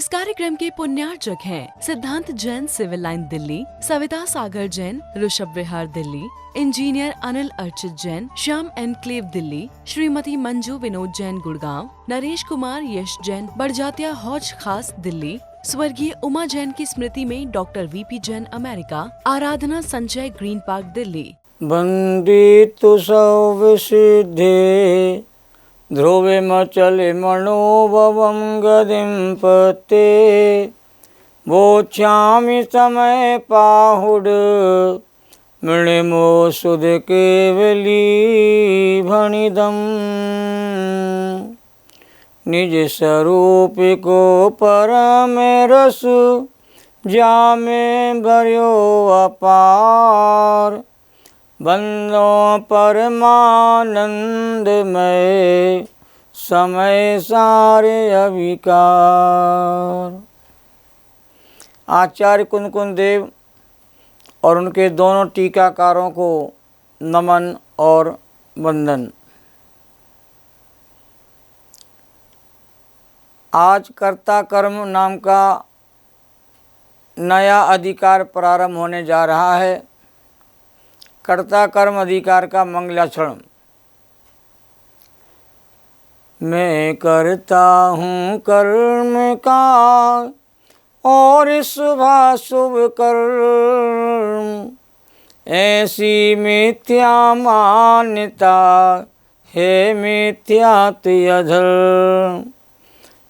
इस कार्यक्रम के पुण्यार्चक हैं सिद्धांत Jain civil line Delhi, Savita Sagar Jain Rishabh Vihar Delhi, engineer Anil Archit Jain Shyam enclave Delhi, Shrimati Manju Vinod Jain Gurgaon, Naresh Kumar यश जैन बड़जात्या हौज खास दिल्ली, स्वर्गीय उमा जैन की स्मृति में डॉक्टर वीपी जैन अमेरिका, आराधना संचय ग्रीन पार्क दिल्ली। वंदितु सौविसिद्धे ध्रुवे मचले मनोभवं गदिं पते वोच्यामि समय पाहुड मृणिमो सुध केवली भणिदम् निज स्वरूप को परम रस जामे भर्यो अपार बंदो परमानंदमय समय सारे अविकार। आचार्य कुंद देव और उनके दोनों टीकाकारों को नमन और वंदन। आज कर्ता कर्म नाम का नया अधिकार प्रारंभ होने जा रहा है। कर्ता कर्म अधिकार का मंगलाचरण। मैं करता हूँ कर्म का और शुभाशुभ कर्म, ऐसी मिथ्या मान्यता है मिथ्यात अधर्म।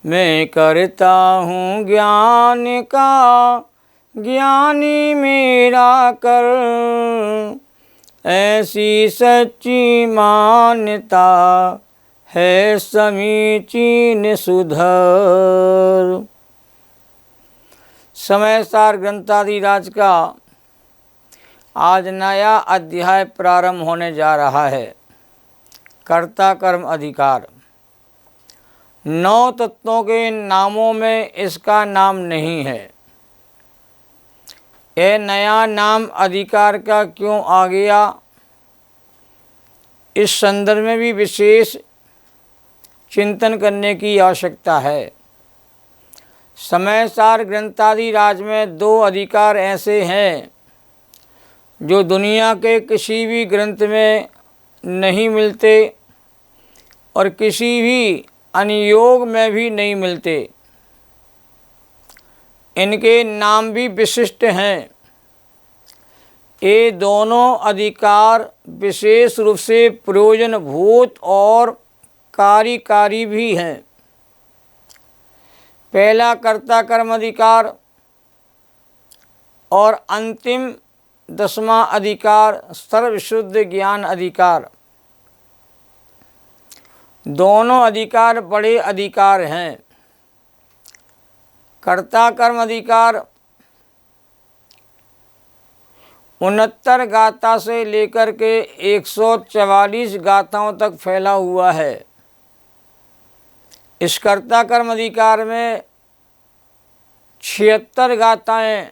मैं करता हूँ ज्ञान का ज्ञानी मेरा कर्म, ऐसी सच्ची मान्यता है समीचीन सुधर। समय सार ग्रंथादिराज का आज नया अध्याय प्रारंभ होने जा रहा है। कर्ता कर्म अधिकार। 9 तत्वों के नामों में इसका नाम नहीं है। यह नया नाम अधिकार का क्यों आ गया, इस संदर्भ में भी विशेष चिंतन करने की आवश्यकता है। समय सार ग्रंथादिराज में 2 अधिकार ऐसे हैं जो दुनिया के किसी भी ग्रंथ में नहीं मिलते और किसी भी अनुयोग में भी नहीं मिलते। इनके नाम भी विशिष्ट हैं। ये दोनों अधिकार विशेष रूप से प्रयोजनभूत और कार्यकारी भी हैं। पहला कर्ता कर्म अधिकार और अंतिम 10वां अधिकार सर्वशुद्ध ज्ञान अधिकार। दोनों अधिकार बड़े अधिकार हैं। कर्ता कर्म अधिकार 69 गाथा से लेकर के 144 गाथाओं तक फैला हुआ है। इस कर्ता कर्म अधिकार में 76 गाथाएं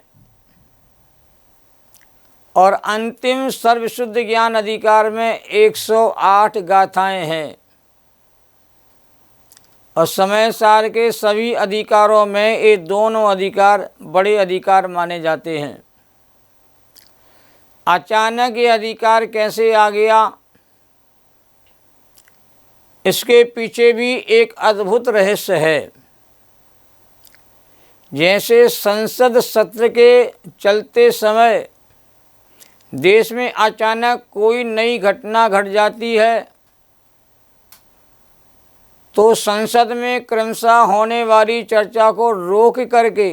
और अंतिम सर्वशुद्ध ज्ञान अधिकार में 108 गाथाएं हैं। और समय सार के सभी अधिकारों में ये दोनों अधिकार बड़े अधिकार माने जाते हैं। अचानक ये अधिकार कैसे आ गया, इसके पीछे भी एक अद्भुत रहस्य है। जैसे संसद सत्र के चलते समय देश में अचानक कोई नई घटना घट जाती है तो संसद में क्रमशः होने वाली चर्चा को रोक करके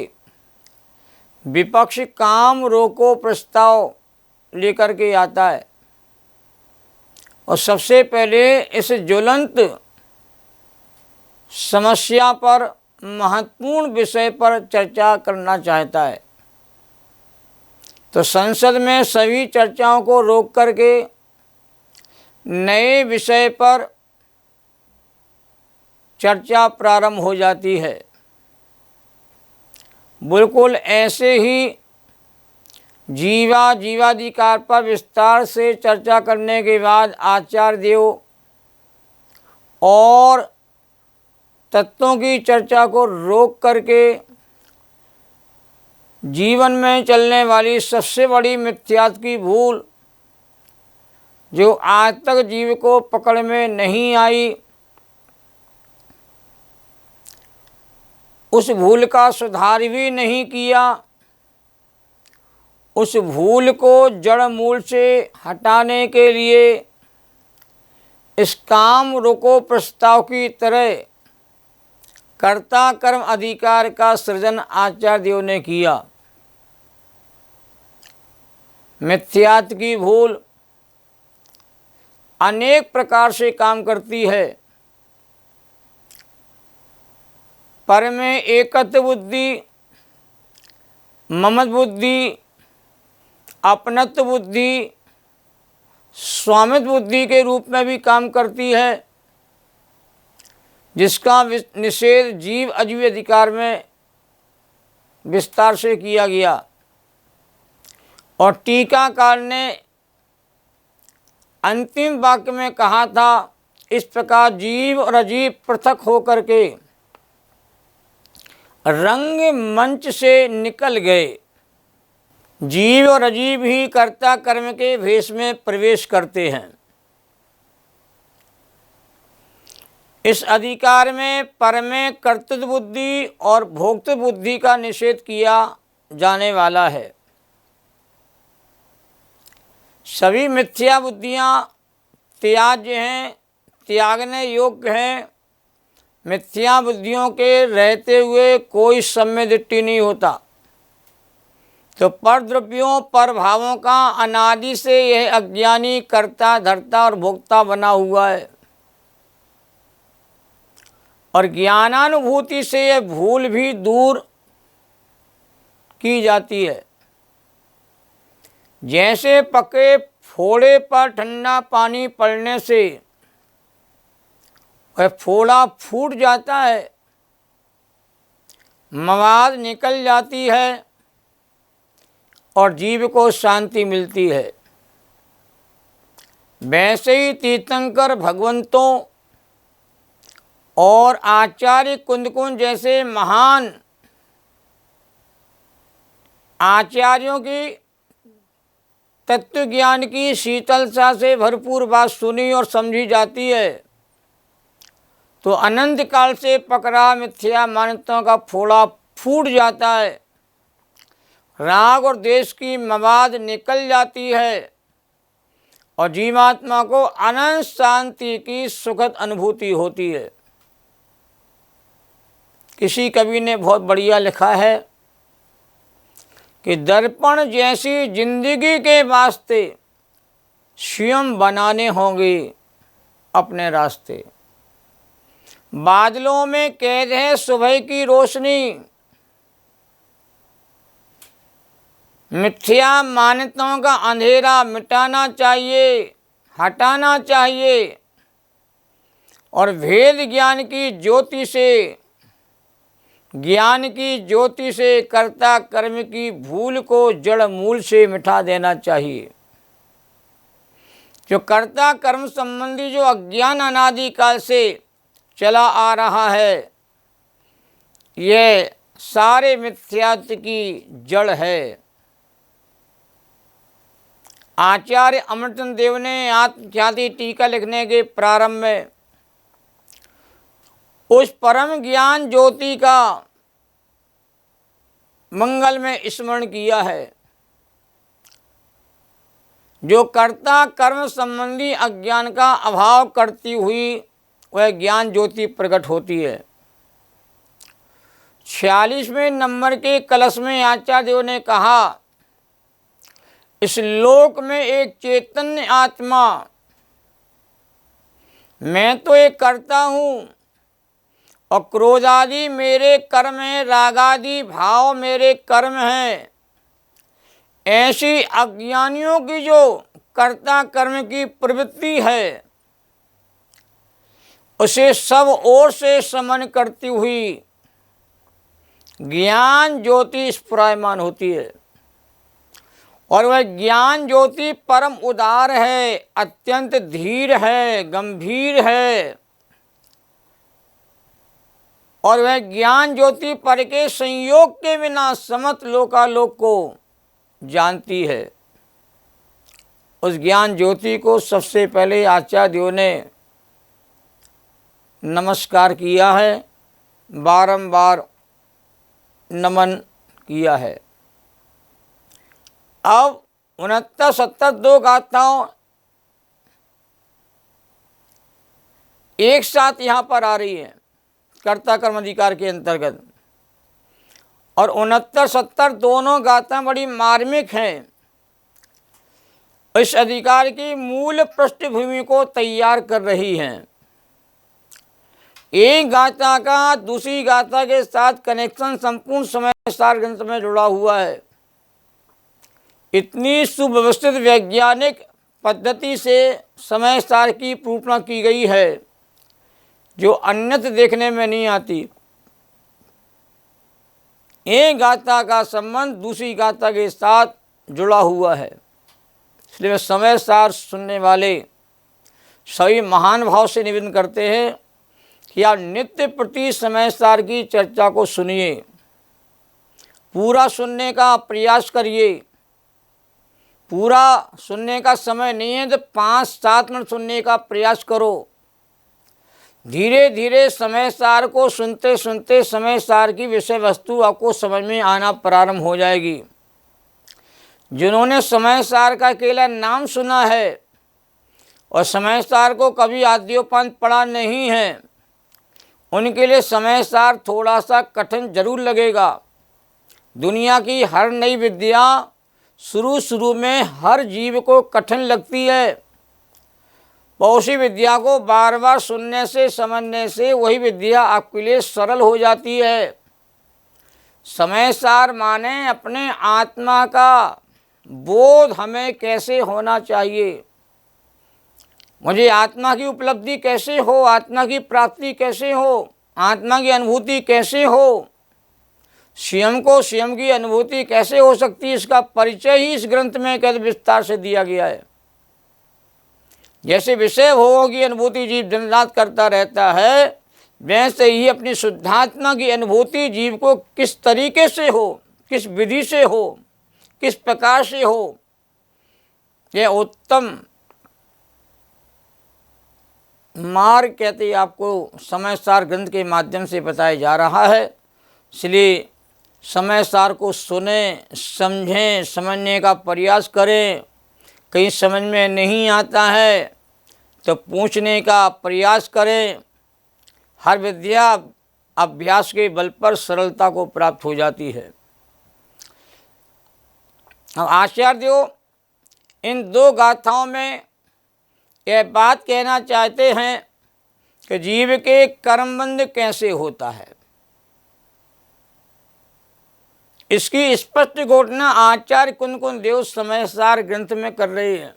विपक्ष काम रोको प्रस्ताव लेकर के आता है और सबसे पहले इस ज्वलंत समस्या पर, महत्वपूर्ण विषय पर चर्चा करना चाहता है। तो संसद में सभी चर्चाओं को रोक करके नए विषय पर चर्चा प्रारंभ हो जाती है। बिल्कुल ऐसे ही जीवाधिकार पर विस्तार से चर्चा करने के बाद आचार्य देव और तत्वों की चर्चा को रोक करके जीवन में चलने वाली सबसे बड़ी मिथ्यात्व की भूल जो आज तक जीव को पकड़ में नहीं आई, उस भूल का सुधार भी नहीं किया, उस भूल को जड़ मूल से हटाने के लिए इस काम रोको प्रस्ताव की तरह कर्ता कर्म अधिकार का सृजन आचार्य देव ने किया। मिथ्यात्व की भूल अनेक प्रकार से काम करती है। पर में एकत्व बुद्धि, ममत्व बुद्धि, अपनत्व बुद्धि, स्वामित्व बुद्धि के रूप में भी काम करती है, जिसका निषेध जीव अजीव अधिकार में विस्तार से किया गया। और टीकाकार ने अंतिम वाक्य में कहा था, इस प्रकार जीव और अजीव पृथक होकर के रंग मंच से निकल गए। जीव और अजीव ही कर्ता कर्म के भेष में प्रवेश करते हैं। इस अधिकार में पर में कर्तृत्व बुद्धि और भोक्तृ बुद्धि का निषेध किया जाने वाला है। सभी मिथ्या बुद्धियाँ त्याज्य हैं, त्यागने योग्य हैं। मिथ्या बुद्धियों के रहते हुए कोई सम्य दृष्टि नहीं होता। तो पर द्रव्यों पर भावों का अनादि से यह अज्ञानी कर्ता धर्ता और भोक्ता बना हुआ है, और ज्ञानानुभूति से यह भूल भी दूर की जाती है। जैसे पके फोड़े पर ठंडा पानी पड़ने से वह फोड़ा फूट जाता है, मवाद निकल जाती है और जीव को शांति मिलती है। वैसे ही तीर्थंकर भगवंतों और आचार्य कुंदकुंज जैसे महान आचार्यों की तत्व ज्ञान की शीतलता से भरपूर बात सुनी और समझी जाती है, तो अनंत काल से पकड़ा मिथ्या मान्यताओं का फोड़ा फूट जाता है, राग और द्वेष की मवाद निकल जाती है और जीवात्मा को अनंत शांति की सुखद अनुभूति होती है। किसी कवि ने बहुत बढ़िया लिखा है कि दर्पण जैसी जिंदगी के वास्ते स्वयं बनाने होंगे अपने रास्ते। बादलों में कैद है सुबह की रोशनी, मिथ्या मान्यताओं का अंधेरा मिटाना चाहिए, हटाना चाहिए, और भेद ज्ञान की ज्योति से कर्ता कर्म की भूल को जड़ मूल से मिटा देना चाहिए। जो कर्ता कर्म संबंधी जो अज्ञान अनादि काल से चला आ रहा है, यह सारे मिथ्यात्व की जड़ है। आचार्य अमृतचंद्र देव ने आत्मख्याति टीका लिखने के प्रारंभ में उस परम ज्ञान ज्योति का मंगल में स्मरण किया है, जो कर्ता कर्म संबंधी अज्ञान का अभाव करती हुई वह ज्ञान ज्योति प्रकट होती है। 46वें नंबर के कलश में आचार्य देव ने कहा, इस लोक में एक चैतन्य आत्मा, मैं तो एक कर्ता हूँ और क्रोध आदि मेरे कर्म हैं, राग आदि भाव मेरे कर्म हैं। ऐसी अज्ञानियों की जो कर्ता कर्म की प्रवृत्ति है, उसे सब ओर से समन करती हुई ज्ञान ज्योति स्फुरायमान होती है। और वह ज्ञान ज्योति परम उदार है, अत्यंत धीर है, गंभीर है, और वह ज्ञान ज्योति पर के संयोग के बिना समस्त लोकालोक को जानती है। उस ज्ञान ज्योति को सबसे पहले आचार्यों ने नमस्कार किया है, बारंबार नमन किया है। अब 69, 70 दो गाथाओं एक साथ यहाँ पर आ रही है कर्ता कर्म अधिकार के अंतर्गत, और 69, 70 दोनों गाथाएं बड़ी मार्मिक हैं। इस अधिकार की मूल पृष्ठभूमि को तैयार कर रही हैं। एक गाथा का दूसरी गाथा के साथ कनेक्शन संपूर्ण समय सार ग्रंथ में जुड़ा हुआ है। इतनी सुव्यवस्थित वैज्ञानिक पद्धति से समय सार की निरूपणा की गई है जो अन्यत्र देखने में नहीं आती। एक गाथा का संबंध दूसरी गाथा के साथ जुड़ा हुआ है, इसलिए समय सार सुनने वाले सभी महान भाव से निवेदन करते हैं कि आप नित्य प्रति समय सार की चर्चा को सुनिए, पूरा सुनने का प्रयास करिए। पूरा सुनने का समय नहीं है तो 5-7 मिनट सुनने का प्रयास करो। धीरे धीरे समय सार को सुनते सुनते समय सार की विषय वस्तु आपको समझ में आना प्रारंभ हो जाएगी। जिन्होंने समय सार का केवल नाम सुना है और समय सार को कभी आद्योपांत पढ़ा नहीं है, उनके लिए समय सार थोड़ा सा कठिन जरूर लगेगा। दुनिया की हर नई विद्या शुरू में हर जीव को कठिन लगती है। उसी विद्या को बार बार सुनने से समझने से वही विद्या आपके लिए सरल हो जाती है। समय सार माने अपने आत्मा का बोध हमें कैसे होना चाहिए, मुझे आत्मा की उपलब्धि कैसे हो, आत्मा की प्राप्ति कैसे हो, आत्मा की अनुभूति कैसे हो, स्वयं को स्वयं की अनुभूति कैसे हो सकती है, इसका परिचय ही इस ग्रंथ में कैसे विस्तार से दिया गया है। जैसे विषय भोगों की अनुभूति जीव दिन रात करता रहता है, वैसे ही अपनी शुद्धात्मा की अनुभूति जीव को किस तरीके से हो, किस विधि से हो, किस प्रकार से हो, यह उत्तम मार्ग कहते आपको समय सार ग्रंथ के माध्यम से बताया जा रहा है। इसलिए समय सार को सुने, समझें, समझने का प्रयास करें। कहीं समझ में नहीं आता है तो पूछने का प्रयास करें। हर विद्या अभ्यास के बल पर सरलता को प्राप्त हो जाती है। अब आचार्यों इन दो गाथाओं में यह बात कहना चाहते हैं कि जीव के कर्मबंध कैसे होता है। इसकी स्पष्ट घोषणा आचार्य कुंद देव समय सार ग्रंथ में कर रहे हैं।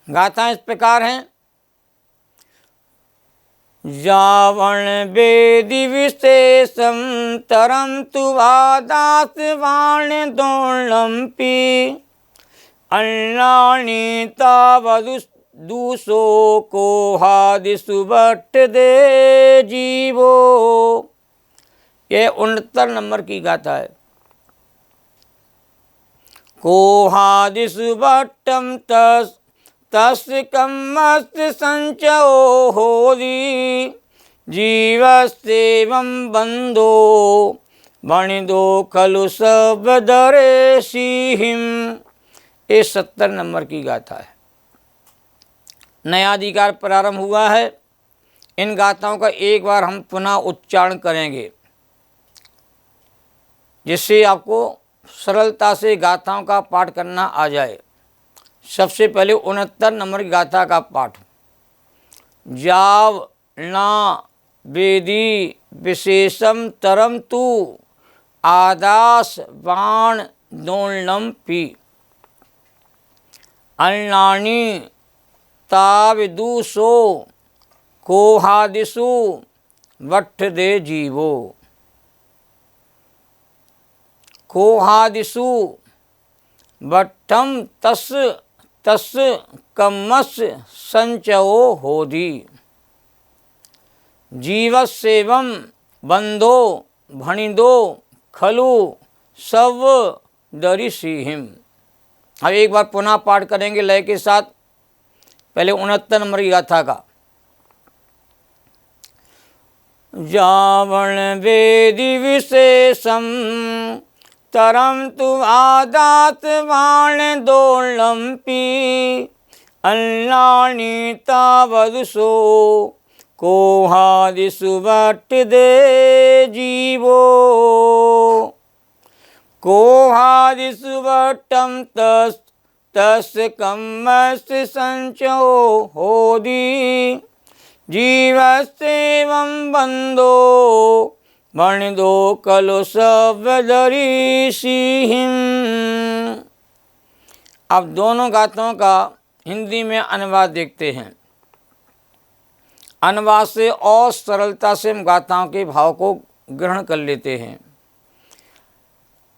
गाथा इस प्रकार हैं। जावण वेदि विशेषम तरम तुवादास वाण दोलंपी अन्नानी तावदुसो को हादिसु भट्ट दे जीवो। यह 69 नंबर की गाथा है। कोहादिसु भट्टम तस् कमस्त संचयो होदी जीवस्तेवं बंधो बणिदो खलु सब दरे सिहिम। ये 70 नंबर की गाथा है। नया अधिकार प्रारंभ हुआ है। इन गाथाओं का एक बार हम पुनः उच्चारण करेंगे जिससे आपको सरलता से गाथाओं का पाठ करना आ जाए। सबसे पहले 69 नंबर की गाथा का पाठ। जाव ना वेदी विशेषम तरम तू आदास बाण दोलनम पी अन्नानी ताविदुसो कोहादिसु वट्ठ दे जीवो। कोहादिसु वट्ठम तस् कमस संचयो होदी। जीवस्सेवं बंधो भणिदो खलु सब दरिसीहिम। अब एक बार पुनः पाठ करेंगे लय के साथ, पहले 69 नंबर की गाथा का। जावण वेदि विशेषम तरम तु आदात वाण दोलंपी अल्लाणी तावदसो कोहादिसु भट्ट दे जीवो कोहादिसु भट्टम तस् तस् कम्मस् संचो होदी जीवस्सेवं बंधो भणिदो खलु सब दरिसीहिम। अब दोनों गाथाओं का हिंदी में अनुवाद देखते हैं। अनुवाद से और सरलता से हम गाथाओं के भाव को ग्रहण कर लेते हैं।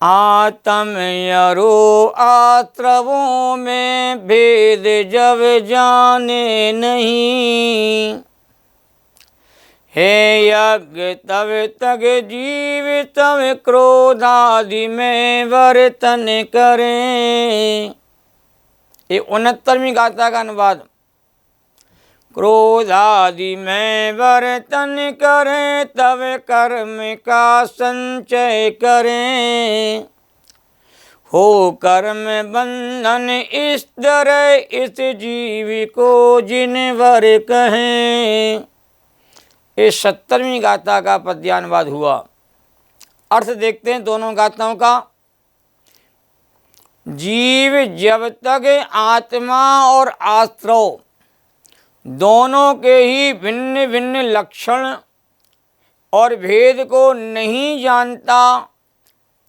आत्मयरो आत्रवों में भेद जब जाने नहीं, हे यज्ञ तब तक जीव तब क्रोधादि में वर्तन करें। ये 69वीं गाथा का अनुवाद। क्रोधादि में वर्तन करें तब कर्म का संचय करें, हो कर्म बंधन इस तरह इस जीव को जिनवर कहें। ये 70वीं गाथा का पद्यानुवाद हुआ। अर्थ देखते हैं दोनों गाथाओं का। जीव जब तक आत्मा और आश्रव दोनों के ही भिन्न भिन्न लक्षण और भेद को नहीं जानता,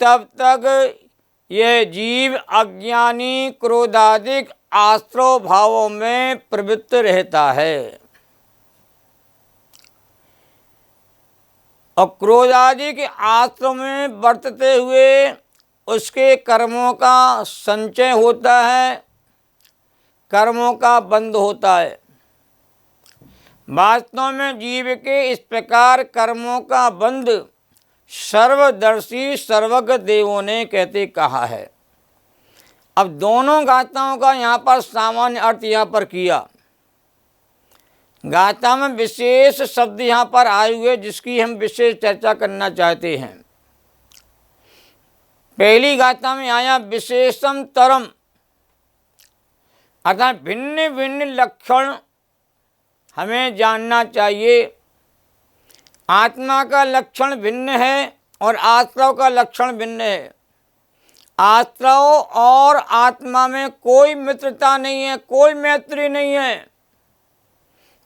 तब तक यह जीव अज्ञानी क्रोधादिक आश्रव भावों में प्रवृत्त रहता है। और क्रोधादि के आश्रम में बरतते हुए उसके कर्मों का संचय होता है, कर्मों का बंध होता है। वास्तव में जीव के इस प्रकार कर्मों का बंध सर्वदर्शी सर्वज्ञ देवों ने कहते कहा है। अब दोनों गाथाओं का यहाँ पर सामान्य अर्थ यहाँ पर किया। गाथा में विशेष शब्द यहाँ पर आए हुए जिसकी हम विशेष चर्चा करना चाहते हैं। पहली गाथा में आया विशेषम तरम, अर्थात भिन्न भिन्न लक्षण हमें जानना चाहिए। आत्मा का लक्षण भिन्न है और आश्रव का लक्षण भिन्न है। आश्रव और आत्मा में कोई मित्रता नहीं है, कोई मैत्री नहीं है।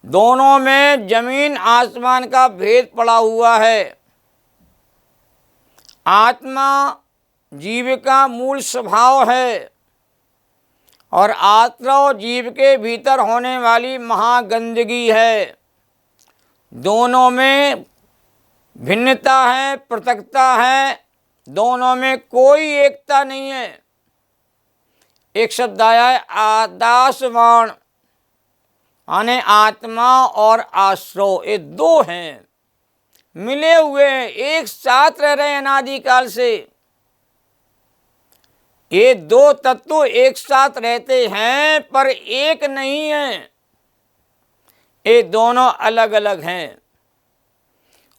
दोनों में जमीन आसमान का भेद पड़ा हुआ है। आत्मा जीव का मूल स्वभाव है और आश्रव जीव के भीतर होने वाली महागंदगी है। दोनों में भिन्नता है, पृथकता है, दोनों में कोई एकता नहीं है। एक शब्द आया है आदासवाण, यानी आत्मा और आश्रव, ये दो हैं, मिले हुए हैं, एक साथ रह रहे हैं अनादिकाल से। ये दो तत्व एक साथ रहते हैं पर एक नहीं है, ये दोनों अलग अलग हैं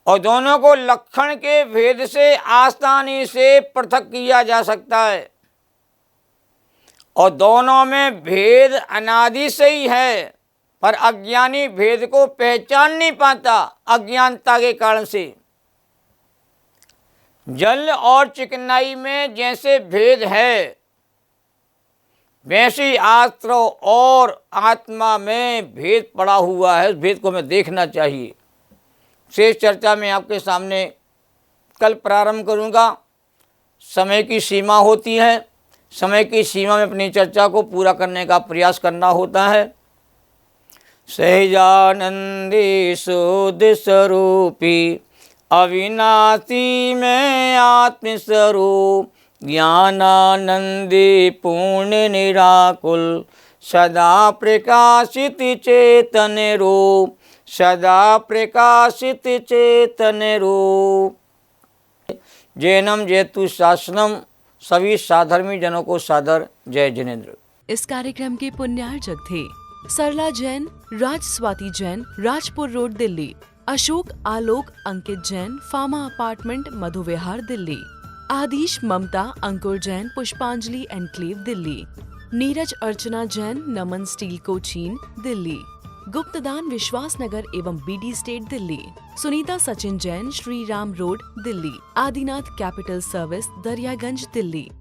और दोनों को लक्षण के भेद से आसानी से पृथक किया जा सकता है। और दोनों में भेद अनादि से ही है पर अज्ञानी भेद को पहचान नहीं पाता अज्ञानता के कारण से। जल और चिकनाई में जैसे भेद है वैसे आश्रव और आत्मा में भेद पड़ा हुआ है। उस भेद को हमें देखना चाहिए। शेष चर्चा में आपके सामने कल प्रारंभ करूंगा। समय की सीमा होती है, समय की सीमा में अपनी चर्चा को पूरा करने का प्रयास करना होता है। सहजानंदी शुद्ध स्वरूपी अविनाशी में आत्मस्वरूप ज्ञानानंदी पूर्ण निराकुल सदा प्रकाशित चेतन रूप सदा प्रकाशित चेतन रूप। जैनम जयतु शासनम। सभी साधर्मी जनों को सादर जय जिनेन्द्र। इस कार्यक्रम के पुण्यार्चक थे Sarla Jain, Raj Swati Jain, Rajpur road, Delhi. Ashok Alok Ankit Jain, pharma apartment, Madhu Vihar, Delhi. Adish Mamta Ankur Jain, Pushpanjali enclave, Delhi. Neeraj Archana Jain, Naman steel Cochin, Delhi. गुप्तदान विश्वास नगर एवं BD state, Delhi. Sunita Sachin Jain, Shri Ram road, Delhi. Adinath capital service, Daryaganj, Delhi.